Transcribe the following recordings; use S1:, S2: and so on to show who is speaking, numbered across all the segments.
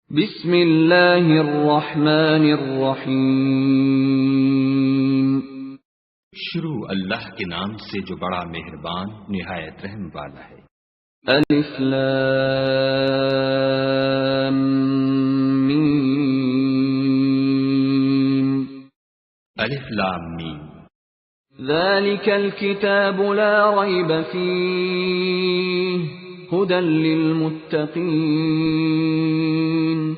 S1: بسم اللہ الرحمن الرحیم۔
S2: شروع اللہ کے نام سے جو بڑا مہربان نہایت رحم والا ہے۔
S1: الف لام میم۔
S2: الف لام میم۔
S1: ذالک الکتاب لا ریب فیہ ھدی للمتقین۔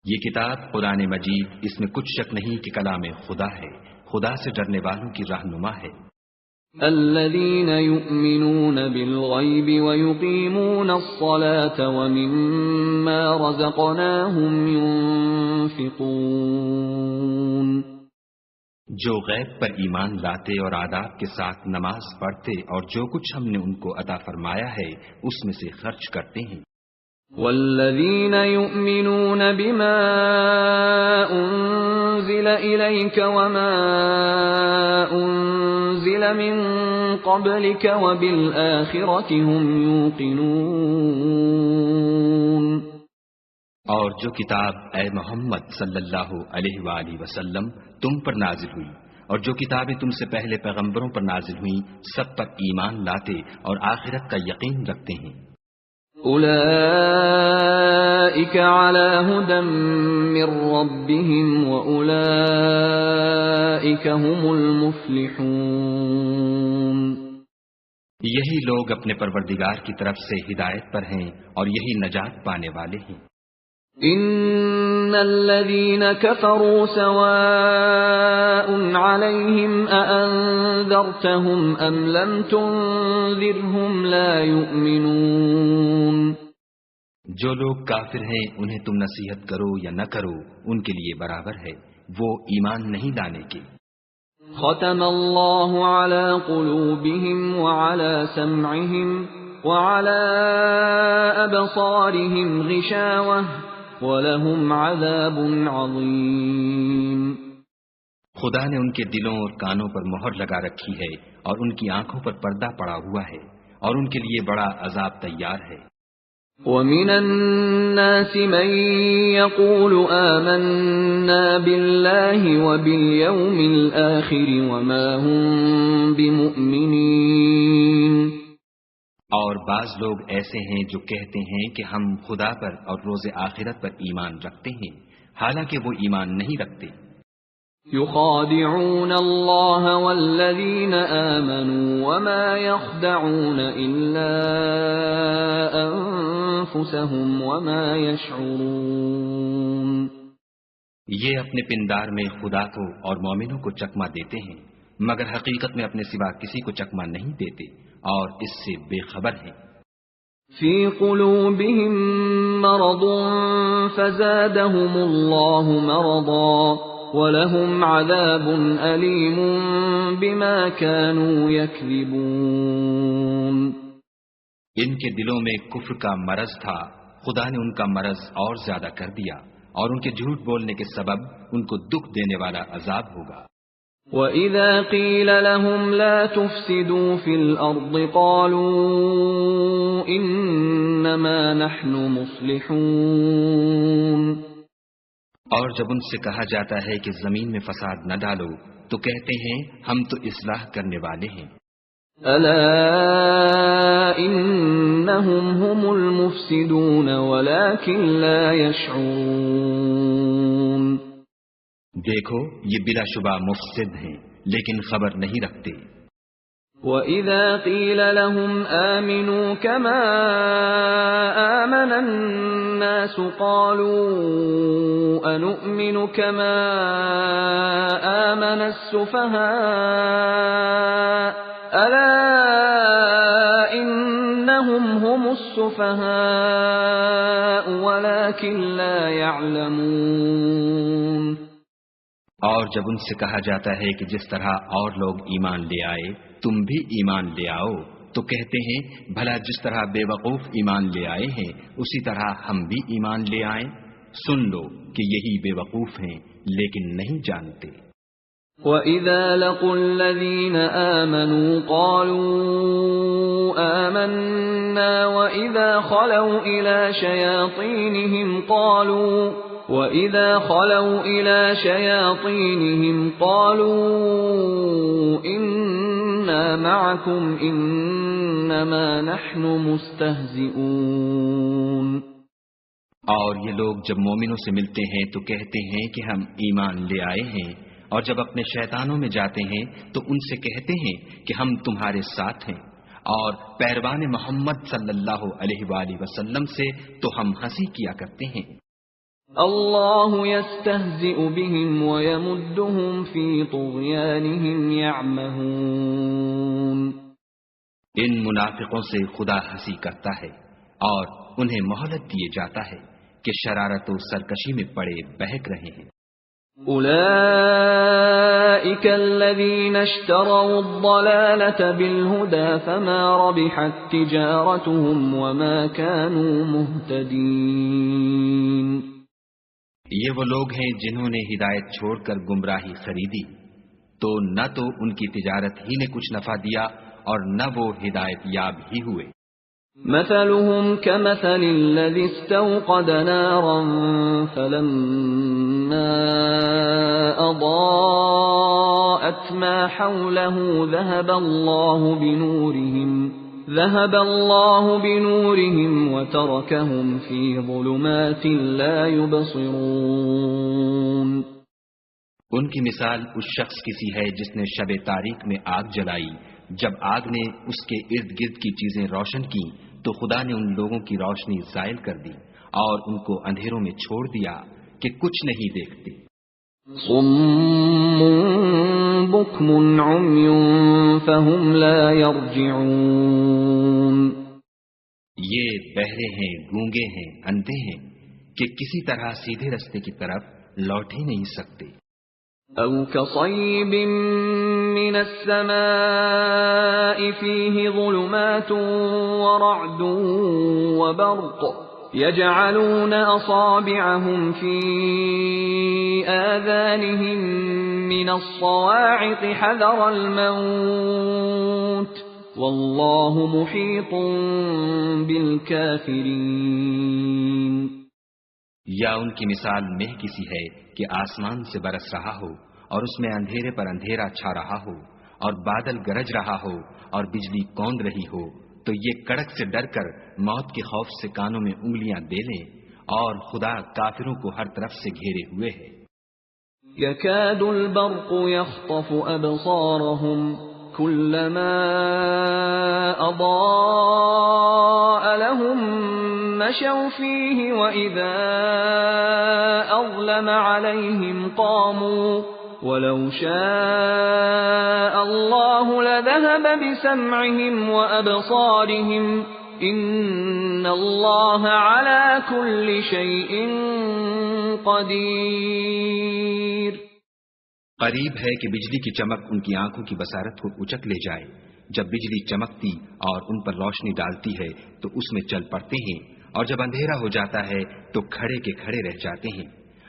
S2: یہ کتاب قرآن مجید، اس میں کچھ شک نہیں کہ کلام خدا ہے، خدا سے ڈرنے والوں کی رہنما ہے۔
S1: الذین یؤمنون بالغیب ویقیمون الصلاة ومما رزقناہم ینفقون۔
S2: جو غیب پر ایمان لاتے اور آداب کے ساتھ نماز پڑھتے اور جو کچھ ہم نے ان کو عطا فرمایا ہے اس میں سے خرچ کرتے ہیں۔
S1: والذین یؤمنون بما انزل الیک وما انزل من قبلک وبالآخرۃ هم یوقنون۔
S2: اور جو کتاب اے محمد صلی اللہ علیہ وآلہ وسلم تم پر نازل ہوئی اور جو کتابیں تم سے پہلے پیغمبروں پر نازل ہوئیں سب پر ایمان لاتے اور آخرت کا یقین رکھتے ہیں۔
S1: اولئک علی ھدی من ربہم واولئک هم المفلحون۔
S2: یہی لوگ اپنے پروردگار کی طرف سے ہدایت پر ہیں اور یہی نجات پانے والے ہیں۔
S1: ان الذین کفروا سواء علیہم اانذرتہم ام لم تنذرہم لا یؤمنون۔
S2: جو لوگ کافر ہیں انہیں تم نصیحت کرو یا نہ کرو ان کے لیے برابر ہے، وہ ایمان نہیں لانے کے۔
S1: ختم اللہ علی قلوبہم وعلی سمعہم وعلی ابصارہم غشاوہ وَلَهُمْ عَذَابٌ عَظِيمٌ۔
S2: خدا نے ان کے دلوں اور کانوں پر مہر لگا رکھی ہے اور ان کی آنکھوں پر پردہ پڑا ہوا ہے اور ان کے لیے بڑا عذاب تیار ہے۔
S1: وَمِنَ النَّاسِ مَن يَقُولُ آمَنَّا بِاللَّهِ وَبِالْيَوْمِ الْآخِرِ وَمَا هُمْ بِمُؤْمِنِينَ۔
S2: اور بعض لوگ ایسے ہیں جو کہتے ہیں کہ ہم خدا پر اور روز آخرت پر ایمان رکھتے ہیں، حالانکہ وہ ایمان نہیں رکھتے۔
S1: یخادعون اللہ والذین آمنوا وما یخدعون الا انفسهم وما یشعرون۔
S2: یہ اپنے پندار میں خدا کو اور مومنوں کو چکمہ دیتے ہیں مگر حقیقت میں اپنے سوا کسی کو چکمہ نہیں دیتے اور اس سے بے خبر ہیں۔
S1: فی قلوبہم مرض فزادہم اللہ مرضا ولہم عذاب علیم بما كانوا یکذبون۔
S2: ان کے دلوں میں کفر کا مرض تھا، خدا نے ان کا مرض اور زیادہ کر دیا اور ان کے جھوٹ بولنے کے سبب ان کو دکھ دینے والا عذاب ہوگا۔
S1: وَإِذَا قِيلَ لَهُمْ لَا تُفْسِدُوا فِي الْأَرْضِ قَالُوا إِنَّمَا نَحْنُ مُصْلِحُونَ۔
S2: اور جب ان سے کہا جاتا ہے کہ زمین میں فساد نہ ڈالو تو کہتے ہیں ہم تو اصلاح کرنے والے ہیں۔
S1: أَلَا إِنَّهُمْ هُمُ الْمُفْسِدُونَ وَلَكِنْ لَا يَشْعُرُونَ۔
S2: دیکھو یہ بلا شبہ مفسد ہیں لیکن خبر نہیں رکھتے۔
S1: وَإِذَا قِيلَ لَهُمْ آمِنُوا كَمَا آمَنَ النَّاسُ قَالُوا أَنُؤْمِنُ كَمَا آمَنَ السُّفَهَاءُ أَلَا إِنَّهُمْ هُمُ السُّفَهَاءُ وَلَكِنْ لَا يَعْلَمُونَ۔
S2: اور جب ان سے کہا جاتا ہے کہ جس طرح اور لوگ ایمان لے آئے تم بھی ایمان لے آؤ تو کہتے ہیں بھلا جس طرح بے وقوف ایمان لے آئے ہیں اسی طرح ہم بھی ایمان لے آئیں۔ سن لو کہ یہی بے وقوف ہیں لیکن نہیں جانتے۔
S1: وَإِذَا لَقُوا الَّذِينَ آمَنُوا قَالُوا آمَنَّا وَإِذَا خَلَوْا إِلَى شَيَاطِينِهِمْ قَالُوا إِنَّا مَعَكُمْ إِنَّمَا نَحْنُ مُسْتَهْزِئُونَ۔
S2: اور یہ لوگ جب مومنوں سے ملتے ہیں تو کہتے ہیں کہ ہم ایمان لے آئے ہیں، اور جب اپنے شیطانوں میں جاتے ہیں تو ان سے کہتے ہیں کہ ہم تمہارے ساتھ ہیں، اور پیروان محمد صلی اللہ علیہ وآلہ وسلم سے تو ہم ہنسی کیا کرتے ہیں۔
S1: اللہ یستہزئ بہم ویمدہم فی طغیانہم یعمہون۔
S2: ان منافقوں سے خدا ہنسی کرتا ہے اور انہیں مہلت دیے جاتا ہے کہ شرارت و سرکشی میں پڑے بہک رہے ہیں۔
S1: اولئک الذین اشتروا الضلالة بالہدى فما ربحت تجارتهم وما كانوا مہتدین۔
S2: یہ وہ لوگ ہیں جنہوں نے ہدایت چھوڑ کر گمراہی خریدی، تو نہ تو ان کی تجارت ہی نے کچھ نفع دیا اور نہ وہ ہدایت یاب ہی ہوئے۔
S1: مثلهم كمثل الذي استوقد نارا فلما أضاءت ما حوله ذهب الله بنورهم وتركهم في ظلمات لا يبصرون۔
S2: ان کی مثال اس شخص کی سی ہے جس نے شب تاریک میں آگ جلائی، جب آگ نے اس کے ارد گرد کی چیزیں روشن کی تو خدا نے ان لوگوں کی روشنی زائل کر دی اور ان کو اندھیروں میں چھوڑ دیا کہ کچھ نہیں دیکھتے۔
S1: صم بکم عمی فہم لا یرجعون۔
S2: یہ بہرے ہیں، گونگے ہیں، اندھے ہیں کہ کسی طرح سیدھے رستے کی طرف لوٹ ہی نہیں سکتے۔
S1: او کصیب من السماء فیہ ظلمات ورعد وبرق يجعلون أصابعهم في آذانهم من الصواعق حذر الموت والله محيط بالكافرين۔
S2: یا ان کی مثال مہ کسی ہے کہ آسمان سے برس رہا ہو اور اس میں اندھیرے پر اندھیرا چھا رہا ہو اور بادل گرج رہا ہو اور بجلی کوند رہی ہو، تو یہ کڑک سے ڈر کر موت کے خوف سے کانوں میں انگلیاں دے لیں، اور خدا کافروں کو ہر طرف سے گھیرے ہوئے ہے۔
S1: يكاد البرق يخطف أبصارهم كلما أضاء لهم مشوا فيه وإذا أظلم عليهم قاموا وَلَوْ شَاءَ اللَّهُ لَذَهَبَ بِسَمْعِهِمْ وَأَبْصَارِهِمْ إِنَّ اللَّهَ عَلَى كُلِّ شَيْءٍ قَدِيرٌ۔
S2: قریب ہے کہ بجلی کی چمک ان کی آنکھوں کی بصارت کو اچک لے جائے۔ جب بجلی چمکتی اور ان پر روشنی ڈالتی ہے تو اس میں چل پڑتے ہیں، اور جب اندھیرا ہو جاتا ہے تو کھڑے کے کھڑے رہ جاتے ہیں۔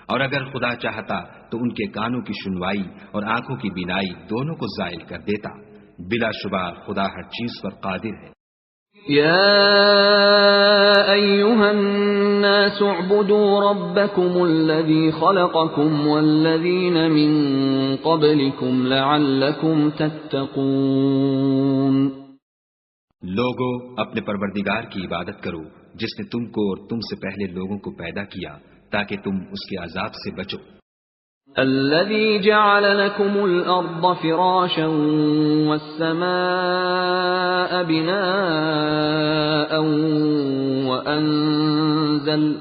S2: اور اگر خدا چاہتا تو ان کے کانوں کی سنوائی اور آنکھوں کی بینائی دونوں کو زائل کر دیتا۔ بلا شبہ خدا ہر چیز پر قادر ہے۔
S1: یا ایھا الناس اعبدوا ربکم الذی خلقکم والذین من قبلکم لعلکم تتقون۔
S2: لوگو اپنے پروردگار کی عبادت کرو جس نے تم کو اور تم سے پہلے لوگوں کو پیدا کیا تاکہ تم اس کے عذاب سے بچو۔
S1: الذي جعل لكم الأرض فراشا والسماء بناء وأنزل